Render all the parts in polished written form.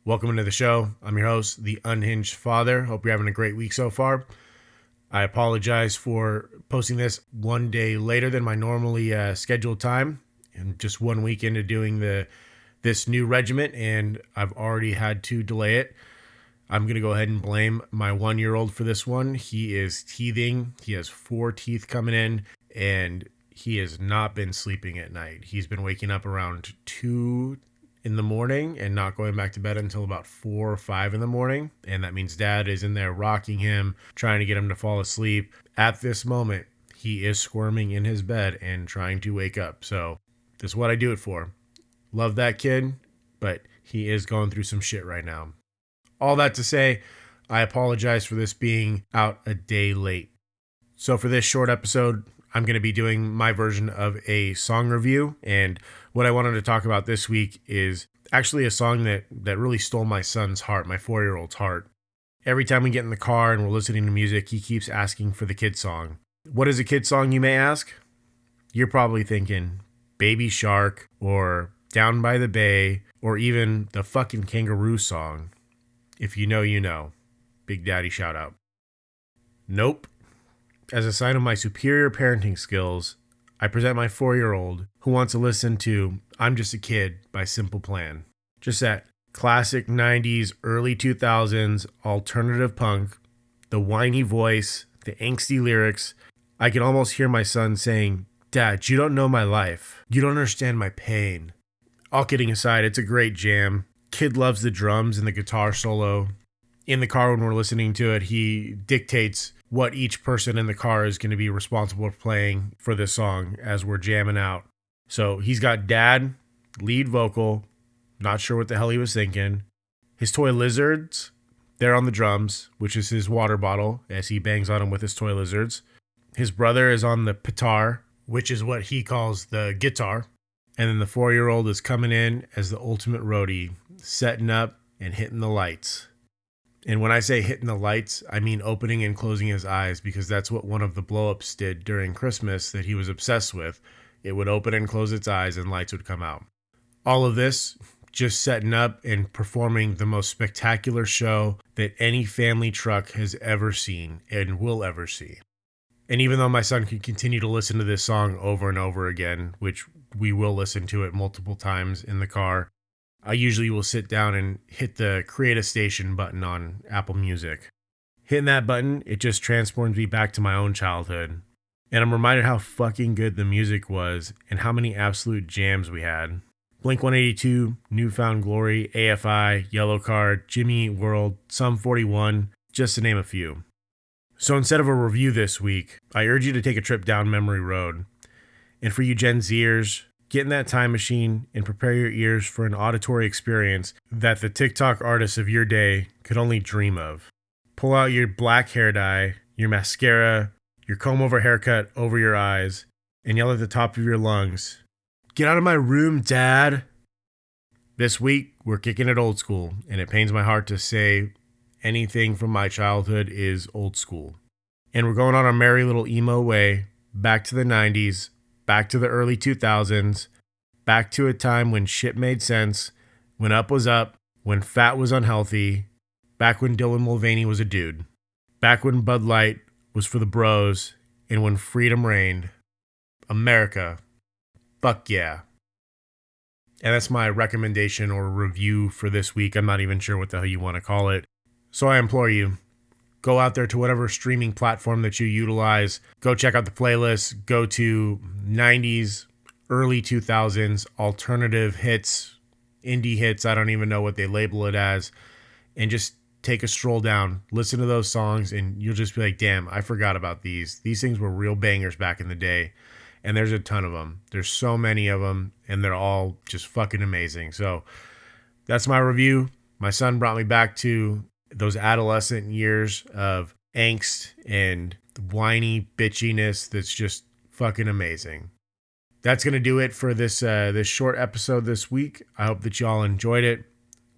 Welcome into the show. I'm your host, the Unhinged Father. Hope you're having a great week so far. I apologize for posting this one day later than my normally scheduled time, and just 1 week into doing this new regiment, and I've already had to delay it. I'm going to go ahead and blame my 1-year-old for this one. He is teething. He has 4 teeth coming in, and he has not been sleeping at night. He's been waking up around 2 in the morning and not going back to bed until about 4 or 5 in the morning. And that means dad is in there rocking him, trying to get him to fall asleep. At this moment, he is squirming in his bed and trying to wake up. So this is what I do it for. Love that kid, but he is going through some shit right now. All that to say, I apologize for this being out a day late. So for this short episode, I'm going to be doing my version of a song review. And what I wanted to talk about this week is actually a song that really stole my son's heart, my 4-year-old's heart. Every time we get in the car and we're listening to music, he keeps asking for the kid song. What is a kid song, you may ask? You're probably thinking Baby Shark or Down by the Bay or even the fucking Kangaroo song. If you know, you know. Big Daddy shout out. Nope. As a sign of my superior parenting skills, I present my 4-year-old who wants to listen to I'm Just a Kid by Simple Plan. Just that classic 90s, early 2000s alternative punk, the whiny voice, the angsty lyrics. I can almost hear my son saying, "Dad, you don't know my life. You don't understand my pain." All kidding aside, it's a great jam. Kid loves the drums and the guitar solo. In the car when we're listening to it, he dictates what each person in the car is going to be responsible for playing for this song as we're jamming out. So he's got dad, lead vocal, not sure what the hell he was thinking. His toy lizards, they're on the drums, which is his water bottle as he bangs on him with his toy lizards. His brother is on the pitar, which is what he calls the guitar. And then the 4-year-old is coming in as the ultimate roadie, setting up and hitting the lights. And when I say hitting the lights, I mean opening and closing his eyes, because that's what one of the blow-ups did during Christmas that he was obsessed with. It would open and close its eyes and lights would come out. All of this just setting up and performing the most spectacular show that any family truck has ever seen and will ever see. And even though my son can continue to listen to this song over and over again, which we will listen to it multiple times in the car, I usually will sit down and hit the create a station button on Apple Music. Hitting that button, it just transforms me back to my own childhood. And I'm reminded how fucking good the music was and how many absolute jams we had. Blink-182, Newfound Glory, AFI, Yellow Card, Jimmy Eat World, Sum 41, just to name a few. So instead of a review this week, I urge you to take a trip down memory road. And for you Gen Zers, get in that time machine and prepare your ears for an auditory experience that the TikTok artists of your day could only dream of. Pull out your black hair dye, your mascara, your comb-over haircut over your eyes, and yell at the top of your lungs, "Get out of my room, Dad!" This week, we're kicking it old school, and it pains my heart to say anything from my childhood is old school. And we're going on our merry little emo way, back to the 90s, back to the early 2000s, back to a time when shit made sense, when up was up, when fat was unhealthy, back when Dylan Mulvaney was a dude, back when Bud Light was for the bros, and when freedom reigned. America, fuck yeah. And that's my recommendation or review for this week. I'm not even sure what the hell you want to call it. So I implore you, go out there to whatever streaming platform that you utilize. Go check out the playlist. Go to 90s, early 2000s, alternative hits, indie hits. I don't even know what they label it as. And just take a stroll down. Listen to those songs and you'll just be like, damn, I forgot about these. These things were real bangers back in the day. And there's a ton of them. There's so many of them. And they're all just fucking amazing. So that's my review. My son brought me back to those adolescent years of angst and whiny bitchiness that's just fucking amazing. That's going to do it for this short episode this week. I hope that y'all enjoyed it.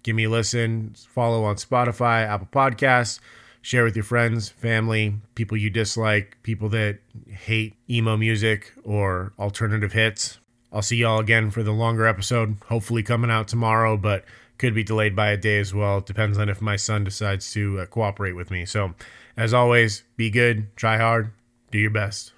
Give me a listen, follow on Spotify, Apple Podcasts, share with your friends, family, people you dislike, people that hate emo music or alternative hits. I'll see y'all again for the longer episode, hopefully coming out tomorrow, but could be delayed by a day as well. It depends on if my son decides to cooperate with me. So, as always, be good, try hard, do your best.